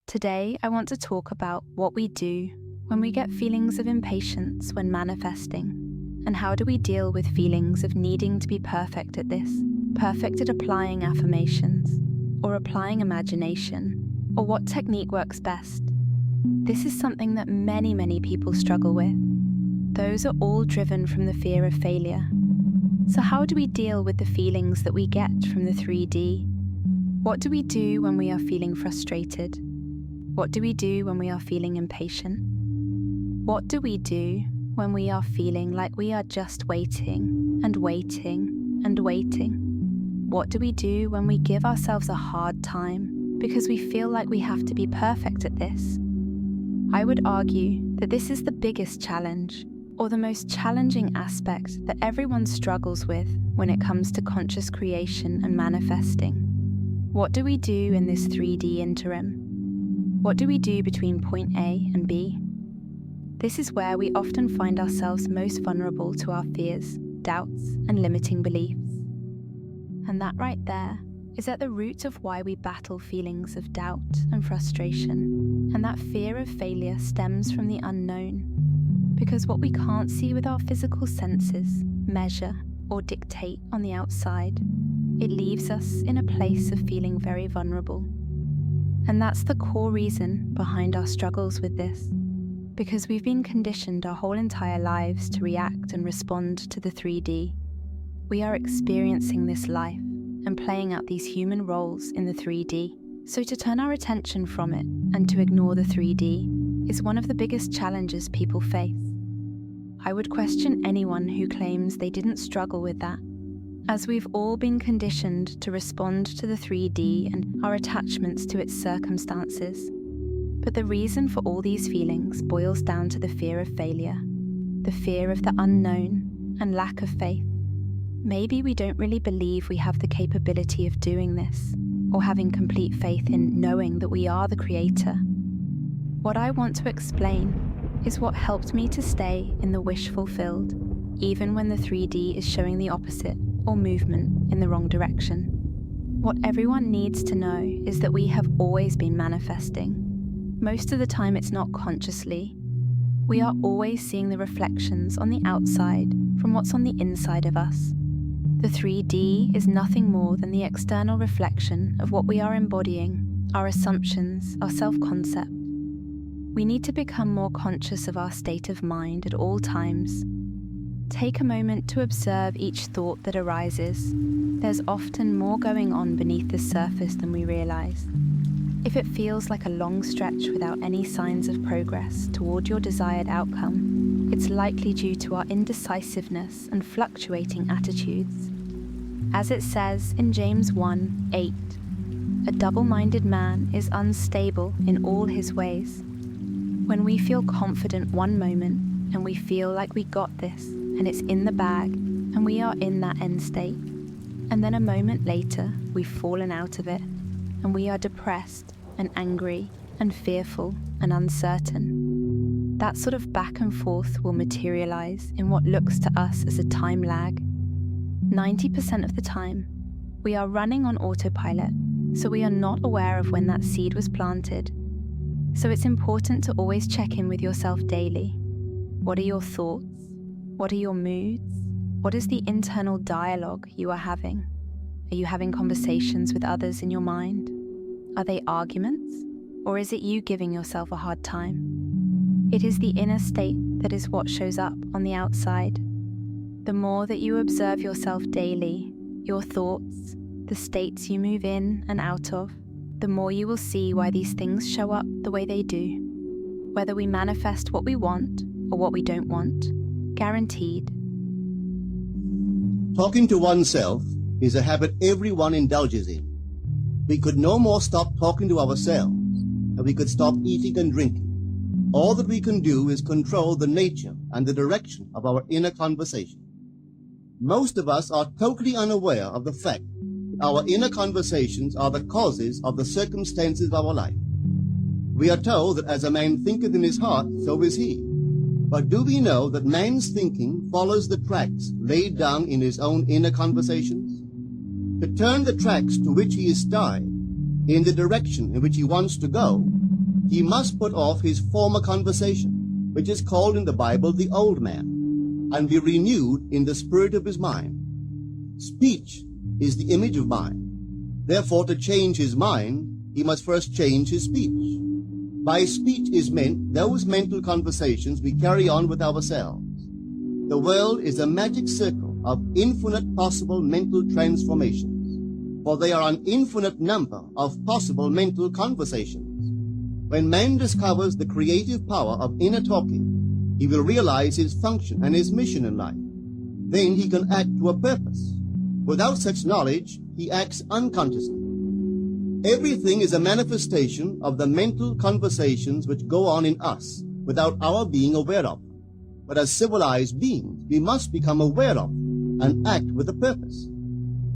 Today, I want to talk about what we do when we get feelings of impatience when manifesting, and how do we deal with feelings of needing to be perfect at this, perfect at applying affirmations, or applying imagination, or what technique works best. This is something that many people struggle with. Those are all driven from the fear of failure. So how do we deal with the feelings that we get from the 3D? What do we do when we are feeling frustrated? What do we do when we are feeling impatient? What do we do when we are feeling like we are just waiting and waiting and waiting? What do we do when we give ourselves a hard time because we feel like we have to be perfect at this? I would argue that this is the biggest challenge, or the most challenging aspect that everyone struggles with when it comes to conscious creation and manifesting. What do we do in this 3D interim? What do we do between point A and B? This is where we often find ourselves most vulnerable to our fears, doubts, and limiting beliefs. And that right there is at the root of why we battle feelings of doubt and frustration. And that fear of failure stems from the unknown, because what we can't see with our physical senses, measure, or dictate on the outside, it leaves us in a place of feeling very vulnerable. And that's the core reason behind our struggles with this, because we've been conditioned our whole entire lives to react and respond to the 3D. We are experiencing this life and playing out these human roles in the 3D. So to turn our attention from it and to ignore the 3D is one of the biggest challenges people face. I would question anyone who claims they didn't struggle with that, as we've all been conditioned to respond to the 3D and our attachments to its circumstances. But the reason for all these feelings boils down to the fear of failure, the fear of the unknown, and lack of faith. Maybe we don't really believe we have the capability of doing this, or having complete faith in knowing that we are the creator. What I want to explain is what helped me to stay in the wish fulfilled, even when the 3D is showing the opposite or movement in the wrong direction. What everyone needs to know is that we have always been manifesting. Most of the time it's not consciously. We are always seeing the reflections on the outside from what's on the inside of us. The 3D is nothing more than the external reflection of what we are embodying, our assumptions, our self-concept. We need to become more conscious of our state of mind at all times. Take a moment to observe each thought that arises. There's often more going on beneath the surface than we realize. If it feels like a long stretch without any signs of progress toward your desired outcome, it's likely due to our indecisiveness and fluctuating attitudes. As it says in James 1:8, a double-minded man is unstable in all his ways. When we feel confident one moment and we feel like we got this and it's in the bag and we are in that end state, and then a moment later we've fallen out of it and we are depressed and angry and fearful and uncertain. That sort of back and forth will materialize in what looks to us as a time lag. 90% of the time, we are running on autopilot, so we are not aware of when that seed was planted. So it's important to always check in with yourself daily. What are your thoughts? What are your moods? What is the internal dialogue you are having? Are you having conversations with others in your mind? Are they arguments? Or is it you giving yourself a hard time? It is the inner state that is what shows up on the outside. The more that you observe yourself daily, your thoughts, the states you move in and out of, the more you will see why these things show up the way they do. Whether we manifest what we want or what we don't want, guaranteed. Talking to oneself is a habit everyone indulges in. We could no more stop talking to ourselves than we could stop eating and drinking. All that we can do is control the nature and the direction of our inner conversation. Most of us are totally unaware of the fact that our inner conversations are the causes of the circumstances of our life. We are told that as a man thinketh in his heart, so is he. But do we know that man's thinking follows the tracks laid down in his own inner conversations? To turn the tracks to which he is tied in the direction in which he wants to go he must put off his former conversation, which is called in the Bible the old man, and be renewed in the spirit of his mind. Speech is the image of mind. Therefore, to change his mind, he must first change his speech. By speech is meant those mental conversations we carry on with ourselves. The world is a magic circle of infinite possible mental transformations, for there are an infinite number of possible mental conversations. When man discovers the creative power of inner talking, he will realize his function and his mission in life. Then he can act to a purpose. Without such knowledge, he acts unconsciously. Everything is a manifestation of the mental conversations which go on in us without our being aware of. But as civilized beings, we must become aware of and act with a purpose.